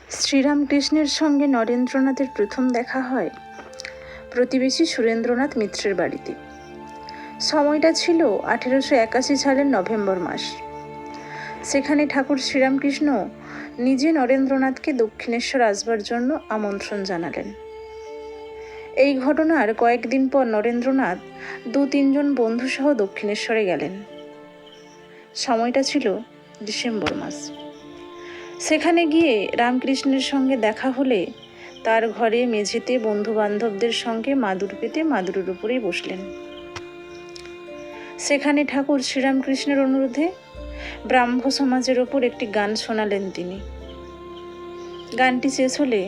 শ্রীরামকৃষ্ণের সঙ্গে নরেন্দ্রনাথের প্রথম দেখা হয় প্রতিবেশী সুরেন্দ্রনাথ মিত্রের বাড়িতে। সময়টা ছিল 1881 সালের নভেম্বর মাস। সেখানে ঠাকুর শ্রীরামকৃষ্ণ নিজে নরেন্দ্রনাথকে দক্ষিণেশ্বর আসবার জন্য আমন্ত্রণ জানালেন। এই ঘটনার কয়েকদিন পর নরেন্দ্রনাথ 2-3 বন্ধুসহ দক্ষিণেশ্বরে গেলেন। সময়টা ছিল ডিসেম্বর মাস। সেখানে গিয়ে রামকৃষ্ণের সঙ্গে দেখা হলে তার ঘরে মেঝেতে বন্ধু বান্ধবদের সঙ্গে মাদুর পেতে মাদুরের উপরেই বসলেন। সেখানে ঠাকুর শ্রীরামকৃষ্ণের অনুরোধে ব্রাহ্ম সমাজের ওপর একটি গান শোনালেন তিনি। গানটি শেষ হলে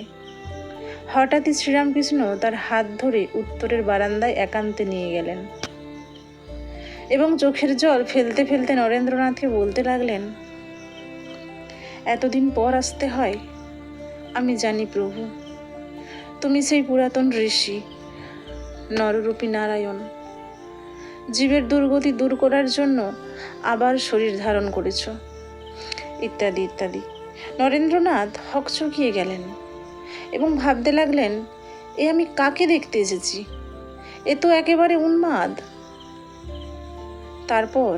হঠাৎই শ্রীরামকৃষ্ণ তার হাত ধরে উত্তরের বারান্দায় একান্তে নিয়ে গেলেন এবং চোখের জল ফেলতে ফেলতে নরেন্দ্রনাথকে বলতে লাগলেন, এতদিন পর আসতে হয়, আমি জানি প্রভু, তুমি সেই পুরাতন ঋষি নররূপী নারায়ণ, জীবের দুর্গতি দূর করার জন্য আবার শরীর ধারণ করেছ, ইত্যাদি ইত্যাদি। নরেন্দ্রনাথ হকচকিয়ে গেলেন এবং ভাবতে লাগলেন, এ আমি কাকে দেখতে এসেছি? এ তো একেবারে উন্মাদ। তারপর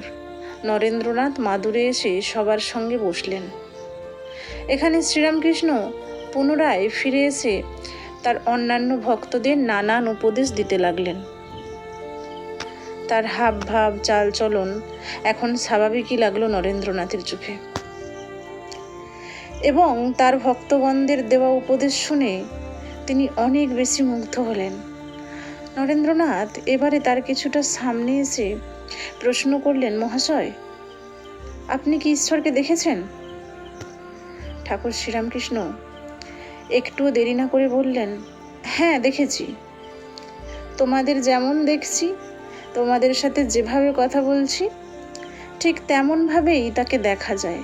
নরেন্দ্রনাথ মাদুরে এসে সবার সঙ্গে বসলেন। এখানে শ্রীরামকৃষ্ণ পুনরায় ফিরে এসে তার অন্যান্য ভক্তদের নানান উপদেশ দিতে লাগলেন। তার হাব ভাব চালচলন এখন স্বাভাবিকই লাগলো নরেন্দ্রনাথের চোখে, এবং তার ভক্তগণদের দেওয়া উপদেশ শুনে তিনি অনেক বেশি মুগ্ধ হলেন। নরেন্দ্রনাথ এবারে তার কিছুটা সামনে এসে প্রশ্ন করলেন, মহাশয়, আপনি কি ঈশ্বরকে দেখেছেন? ঠাকুর শ্রীরামকৃষ্ণ একটুও দেরি না করে বললেন, হ্যাঁ দেখেছি। তোমাদের যেমন দেখছি, তোমাদের সাথে যেভাবে কথা বলছি, ঠিক তেমনভাবেই তাকে দেখা যায়,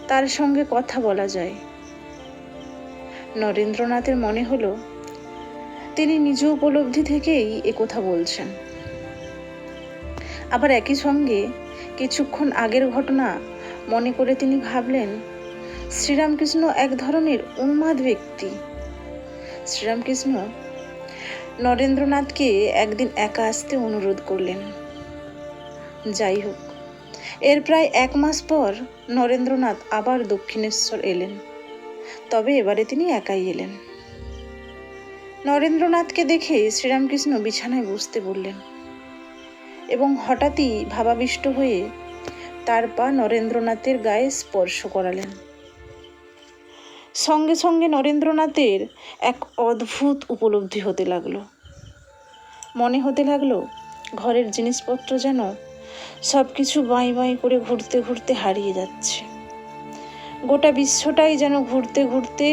তার সঙ্গে কথা বলা যায়। নরেন্দ্রনাথের মনে হলো তিনি নিজ উপলব্ধি থেকেই একথা বলছেন। আবার একই সঙ্গে কিছুক্ষণ আগের ঘটনা মনে করে তিনি ভাবলেন, শ্রীরামকৃষ্ণ এক ধরনের উন্মাদ ব্যক্তি। শ্রীরামকৃষ্ণ নরেন্দ্রনাথকে একদিন একা আসতে অনুরোধ করলেন। যাই হোক, এর প্রায় 1 মাস পর নরেন্দ্রনাথ আবার দক্ষিণেশ্বর এলেন, তবে এবারে তিনি একাই এলেন। নরেন্দ্রনাথকে দেখে শ্রীরামকৃষ্ণ বিছানায় বসতে বললেন এবং হঠাৎই ভাবাবিষ্ট হয়ে তার পা নরেন্দ্রনাথের গায়ে স্পর্শ করালেন। সঙ্গে সঙ্গে নরেন্দ্রনাথের এক অদ্ভুত উপলব্ধি হতে লাগলো। মনে হতে লাগলো ঘরের জিনিসপত্র যেন সব কিছু বাঁই বাঁই করে ঘুরতে ঘুরতে হারিয়ে যাচ্ছে। গোটা বিশ্বটাই যেন ঘুরতে ঘুরতে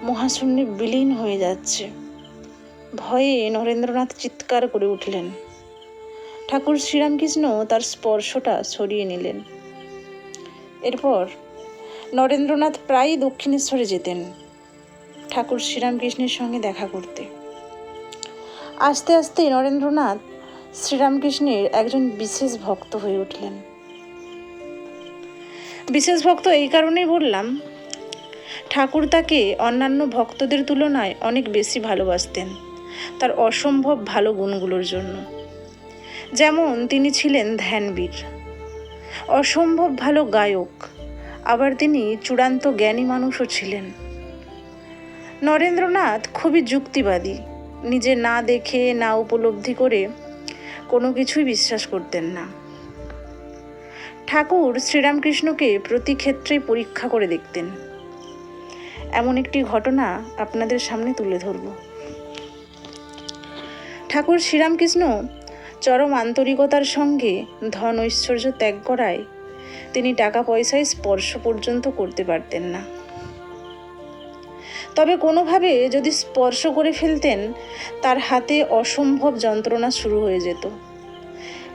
মহাশূন্যে বিলীন হয়ে যাচ্ছে। ভয়ে নরেন্দ্রনাথ চিৎকার করে উঠলেন। ঠাকুর শ্রীরামকৃষ্ণ তার স্পর্শটা সরিয়ে নিলেন। এরপর নরেন্দ্রনাথ প্রায়ই দক্ষিণেশ্বরে যেতেন ঠাকুর শ্রীরামকৃষ্ণের সঙ্গে দেখা করতে। আস্তে আস্তে নরেন্দ্রনাথ শ্রীরামকৃষ্ণের একজন বিশেষ ভক্ত হয়ে উঠলেন। বিশেষ ভক্ত এই কারণেই বললাম, ঠাকুর তাকে অন্যান্য ভক্তদের তুলনায় অনেক বেশি ভালোবাসতেন তার অসম্ভব ভালো গুণগুলোর জন্য। যেমন তিনি ছিলেন ধ্যানবীর, অসম্ভব ভালো গায়ক, আবার তিনি চূড়ান্ত জ্ঞানী মানুষও ছিলেন। নরেন্দ্রনাথ খুবই যুক্তিবাদী, নিজে না দেখে না উপলব্ধি করে কোনো কিছুই বিশ্বাস করতেন না। ঠাকুর শ্রীরামকৃষ্ণকে প্রতি ক্ষেত্রে পরীক্ষা করে দেখতেন। এমন একটি ঘটনা আপনাদের সামনে তুলে ধরব। ঠাকুর শ্রীরামকৃষ্ণ চরম আন্তরিকতার সঙ্গে ধন ঐশ্বর্য ত্যাগ করায় তিনি টাকা পয়সায় স্পর্শ পর্যন্ত করতে পারতেন না। তবে কোনোভাবে যদি স্পর্শ করে ফেলতেন, তার হাতে অসম্ভব যন্ত্রণা শুরু হয়ে যেত,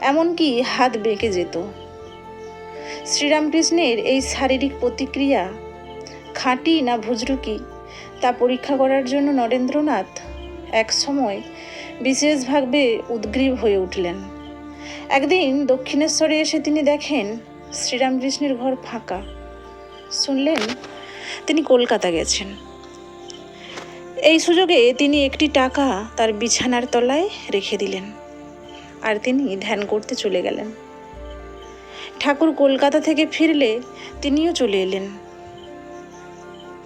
এমনকি হাত বেঁকে যেত। শ্রীরামকৃষ্ণের এই শারীরিক প্রতিক্রিয়া খাঁটি না ভুজরুকি তা পরীক্ষা করার জন্য নরেন্দ্রনাথ এক সময় বিশেষভাবে উদ্গ্রীব হয়ে উঠলেন। একদিন দক্ষিণেশ্বরে এসে তিনি দেখেন শ্রীরামকৃষ্ণের ঘর ফাঁকা। শুনলেন তিনি কলকাতা গেছেন। এই সুযোগে তিনি একটি টাকা তার বিছানার তলায় রেখে দিলেন, আর তিনি ধ্যান করতে চলে গেলেন। ঠাকুর কলকাতা থেকে ফিরলে তিনিও চলে এলেন।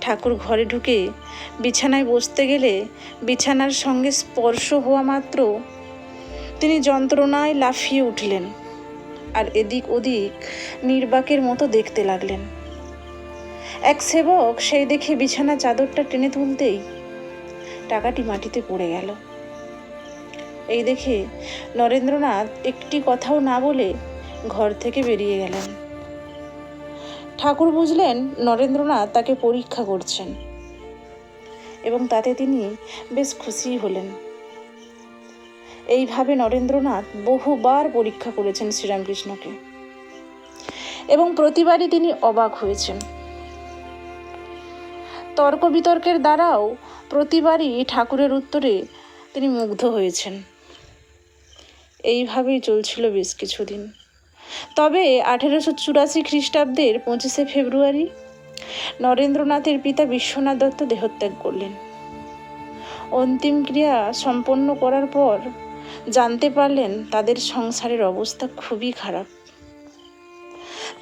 ঠাকুর ঘরে ঢুকে বিছানায় বসতে গেলে বিছানার সঙ্গে স্পর্শ হওয়া মাত্র তিনি যন্ত্রণায় লাফিয়ে উঠলেন, আর এদিক ওদিক নির্বাকের মতো দেখতে লাগলেন। এক সেবক সেই দেখে বিছানা চাদরটা টেনে তুলতেই টাকাটি মাটিতে পড়ে গেল। এই দেখে নরেন্দ্রনাথ একটি কথাও না বলে ঘর থেকে বেরিয়ে গেলেন। ঠাকুর বুঝলেন নরেন্দ্রনাথ তাকে পরীক্ষা করছেন, এবং তাতে তিনি বেশ খুশি হলেন। এইভাবে নরেন্দ্রনাথ বহুবার পরীক্ষা করেছেন শ্রীরামকৃষ্ণকে, এবং প্রতিবারই তিনি অবাক হয়েছেন। তর্ক বিতর্কের দ্বারাও প্রতিবারই ঠাকুরের উত্তরে তিনি মুগ্ধ হয়েছেন। এইভাবেই চলছিল বেশ কিছুদিন। তবে 1884 খ্রিস্টাব্দের 25শে ফেব্রুয়ারি নরেন্দ্রনাথের পিতা বিশ্বনাথ দত্ত দেহত্যাগ করলেন। অন্তিম ক্রিয়া সম্পন্ন করার পর জানতে পারলেন তাদের সংসারের অবস্থা খুবই খারাপ।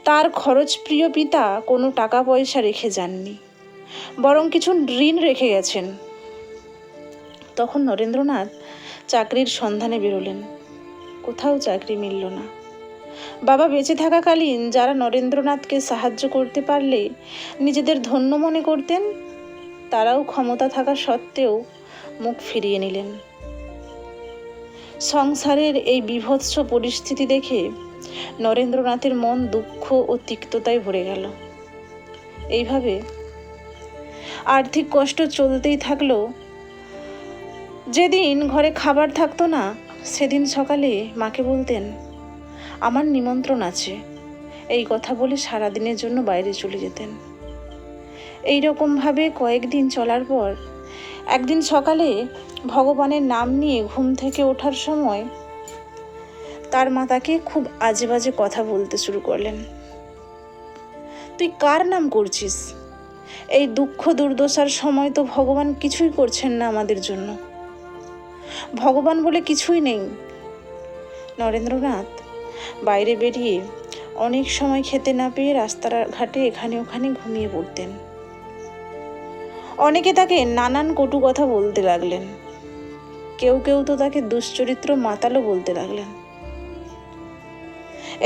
তার খরচপ্রিয় পিতা কোনো টাকা পয়সা রেখে যাননি, বরং কিছু ঋণ রেখে গেছেন। তখন নরেন্দ্রনাথ চাকরির সন্ধানে বেরোলেন। কোথাও চাকরি মিলল না। বাবা বেঁচে থাকাকালীন যারা নরেন্দ্রনাথকে সাহায্য করতে পারলে নিজেদের ধন্য মনে করতেন, তারাও ক্ষমতা থাকা সত্ত্বেও মুখ ফিরিয়ে নিলেন। সংসারের এই বীভৎস পরিস্থিতি দেখে নরেন্দ্রনাথের মন দুঃখ ও তিক্ততায় ভরে গেল। এইভাবে আর্থিক কষ্ট চলতেই থাকলো। যেদিন ঘরে খাবার থাকতো না, সেদিন সকালে মাকে বলতেন, আমার নিমন্ত্রণ আছে, এই কথা বলে সারাদিনের জন্য বাইরে চলে যেতেন। এই রকমভাবে কয়েকদিন চলার পর একদিন সকালে ভগবানের নাম নিয়ে ঘুম থেকে ওঠার সময় তার মা তাকে খুব আজে বাজে কথা বলতে শুরু করলেন। তুই কার নাম করছিস? এই দুঃখ দুর্দশার সময় তো ভগবান কিছুই করছেন না আমাদের জন্য। ভগবান বলে কিছুই নেই। নরেন্দ্রনাথ বাইরে বেরিয়ে অনেক সময় খেতে না পেয়ে রাস্তার ঘাটে এখানে ওখানে ঘুমিয়ে পড়তেন। অনেকে তাকে নানান কটু কথা বলতে লাগলেন। কেউ কেউ তো তাকে দুশ্চরিত্র মাতালও বলতে লাগলেন।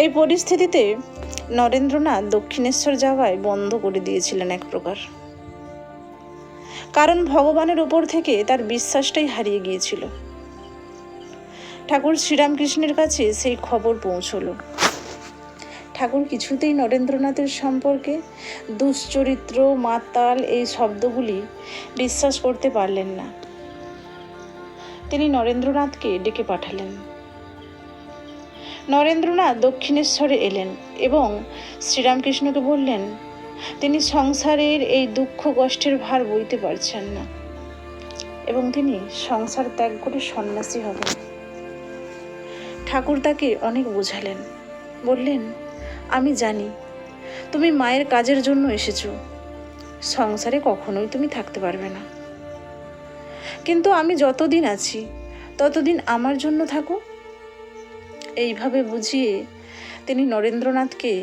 এই পরিস্থিতিতে নরেন্দ্রনাথ দক্ষিণেশ্বর যাওয়ায় বন্ধ করে দিয়েছিলেন এক প্রকার, কারণ ভগবানের উপর থেকে তার বিশ্বাসটাই হারিয়ে গিয়েছিল। ঠাকুর শ্রীরামকৃষ্ণের কাছে সেই খবর পৌঁছল। ঠাকুর কিছুতেই নরেন্দ্রনাথের সম্পর্কে দুশ্চরিত্র, মাতাল এই শব্দগুলি বিশ্বাস করতে পারলেন না। তিনি নরেন্দ্রনাথকে ডেকে পাঠালেন। নরেন্দ্রনাথ দক্ষিণেশ্বরে এলেন এবং শ্রীরামকৃষ্ণকে বললেন তিনি সংসারের এই দুঃখ কষ্টের ভার বইতে পারছেন না, এবং তিনি সংসার ত্যাগ করে সন্ন্যাসী হবেন। ঠাকুর তাকে অনেক বোঝালেন। বললেন, আমি জানি তুমি মায়ের কাজের জন্য এসেছো, সংসারে কখনোই তুমি থাকতে পারবে না, কিন্তু আমি যতদিন আছি ততদিন আমার জন্য থাকো। এইভাবে বুঝিয়ে তিনি নরেন্দ্রনাথকে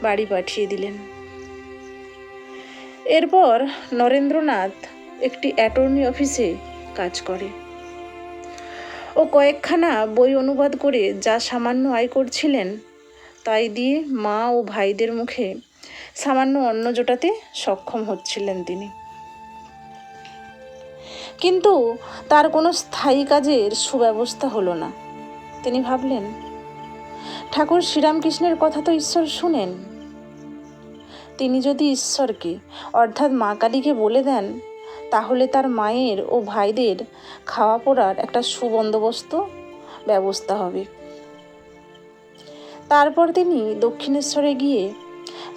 বাড়ি পাঠিয়ে দিলেন। এরপর নরেন্দ্রনাথ একটি অ্যাটর্নি অফিসে কাজ করে। ও কয়েকখানা বই অনুবাদ করে যা সামান্য আয় করছিলেন, তাই দিয়ে মা ও ভাইদের মুখে সামান্য অন্ন জোটাতে সক্ষম হচ্ছিলেন তিনি। কিন্তু তার কোনো স্থায়ী কাজের সুব্যবস্থা হলো না। তিনি ভাবলেন, ঠাকুর শ্রীরামকৃষ্ণের কথা তো ঈশ্বর শুনেন। তিনি যদি ঈশ্বরকে অর্থাৎ মা কালীকে বলে দেন, তাহলে তার মায়ের ও ভাইদের খাওয়া পড়ার একটা সুবন্দোবস্ত ব্যবস্থা হবে। তারপর তিনি দক্ষিণেশ্বরে গিয়ে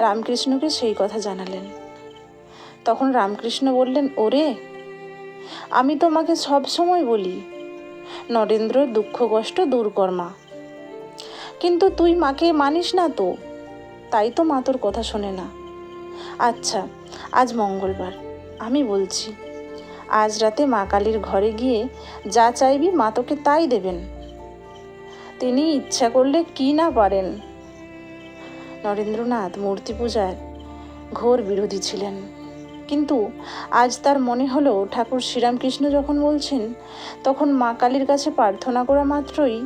রামকৃষ্ণকে সেই কথা জানালেন। তখন রামকৃষ্ণ বললেন, ওরে, আমি তোমাকে সব সময় বলি নরেন্দ্রর দুঃখ কষ্ট দূর কর মা, কিন্তু তুই মাকে মানিস না তো, তাই তো মা তোর কথা শোনে না। আচ্ছা, আজ মঙ্গলবার, আমি বলছি আজ রাতে মা কালীর ঘরে গিয়ে যা চাইবি মা তোকে তাই দেবেন। তিনি ইচ্ছা করলে কি না পারেন। নরেন্দ্রনাথ মূর্তি পূজার ঘোর বিরোধী ছিলেন, কিন্তু আজ তার মনে হলো ঠাকুর শ্রীরামকৃষ্ণ যখন বলছেন তখন মা কালীর কাছে প্রার্থনা করা মাত্রই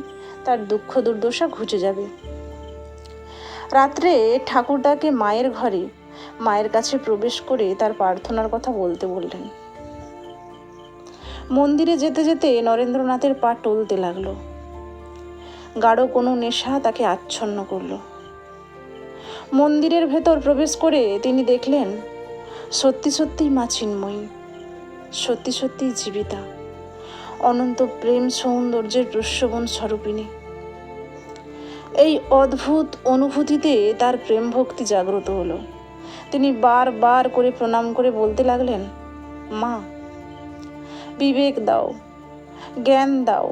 তার দুঃখ দুর্দশা ঘুচে যাবে। রাত্রে ঠাকুর তাকে মায়ের ঘরে মায়ের কাছে প্রবেশ করে তার প্রার্থনার কথা বলতে বললেন। মন্দিরে যেতে যেতে নরেন্দ্রনাথের পা টলতে লাগলো। গাঢ় কোনো নেশা তাকে আচ্ছন্ন করলো। মন্দিরের ভেতর প্রবেশ করে তিনি দেখলেন সত্যি সত্যিই মা চিন্ময়ী, সত্যি সত্যিই জীবিতা, অনন্ত প্রেম সৌন্দর্যের প্রস্রবণ স্বরূপিণী। এই অদ্ভুত অনুভূতিতে তার প্রেম ভক্তি জাগ্রত হলো। তিনি বারবার করে প্রণাম করে বলতে লাগলেন, মা, বিবেক দাও, জ্ঞান দাও,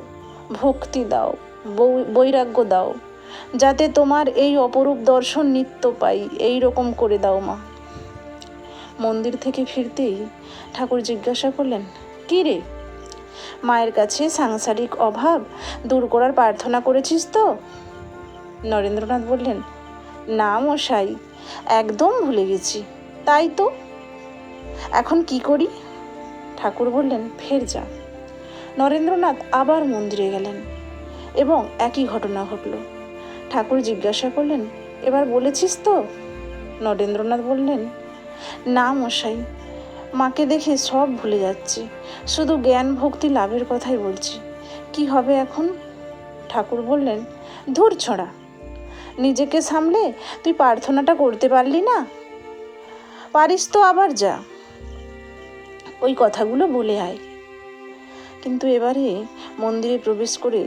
ভক্তি দাও, বৈরাগ্য দাও, যাতে তোমার এই অপরূপ দর্শন নিত্য পাই, এই রকম করে দাও মা। মন্দির থেকে ফিরতেই ঠাকুর জিজ্ঞাসা করলেন, কী রে, মায়ের কাছে সাংসারিক অভাব দূর করার প্রার্থনা করেছিস তো? নরেন্দ্রনাথ বললেন, না মশাই, একদম ভুলে গেছি। তাই তো, এখন কি করি? ঠাকুর বললেন, ফের যা। নরেন্দ্রনাথ আবার মন্দিরে গেলেন এবং একই ঘটনা ঘটল। ঠাকুর জিজ্ঞাসা করলেন, এবার বলেছিস তো? নরেন্দ্রনাথ বললেন, না মশাই, মাকে দেখে সব ভুলে যাচ্ছি, শুধু জ্ঞান ভক্তি লাভের কথাই বলছি। কি হবে এখন? ঠাকুর বললেন, ধুর ছড়া, নিজেকে সামলে তুই প্রার্থনাটা করতে পারলি না? পারিস তো আবার যা, ওই কথাগুলো বলে আয়। কিন্তু এবারে মন্দিরে প্রবেশ করে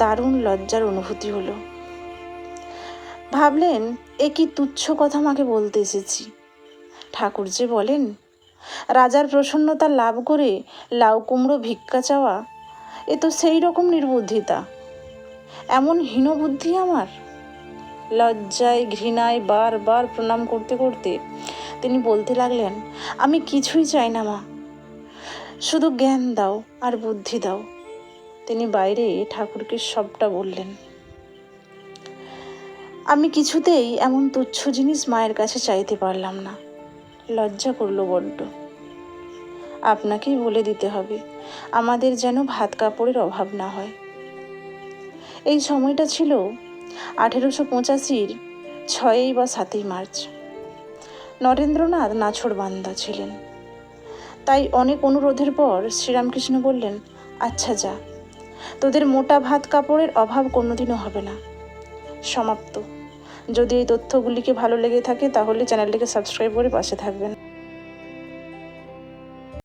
দারুণ লজ্জার অনুভূতি হলো। ভাবলেন, এ কি তুচ্ছ কথা মাকে বলতে এসেছি। ঠাকুর যে বলেন রাজার প্রসন্নতা লাভ করে লাউ কুমড়ো ভিক্ষা চাওয়া, এ তো সেই রকম নির্বুদ্ধিতা। এমন হীনবুদ্ধি আমার? লজ্জায় ঘৃণায় বারবার প্রণাম করতে করতে তিনি বলতে লাগলেন, আমি কিছুই চাই না মা, শুধু জ্ঞান দাও আর বুদ্ধি দাও। তিনি বাইরে ঠাকুরকে সবটা বললেন। আমি কিছুতেই এমন তুচ্ছ জিনিস মায়ের কাছে চাইতে পারলাম না, লজ্জা করলো বড্ড। আপনাকেই বলে দিতে হবে আমাদের যেন ভাত কাপড়ের অভাব না হয়। এই সময়টা ছিল 1885-র 6 বা 7 মার্চ। নরেন্দ্রনাথ নাছোড়বান্দা ছিলেন, তাই অনেক অনুরোধের পর শ্রীরামকৃষ্ণ বললেন, আচ্ছা যা, তোদের মোটা ভাত কাপড়ের অভাব কোনোদিনও হবে না। সমাপ্ত। যদি এই তথ্যগুলিকে ভালো লেগে থাকে তাহলে চ্যানেলটিকে সাবস্ক্রাইব করে পাশে থাকবেন।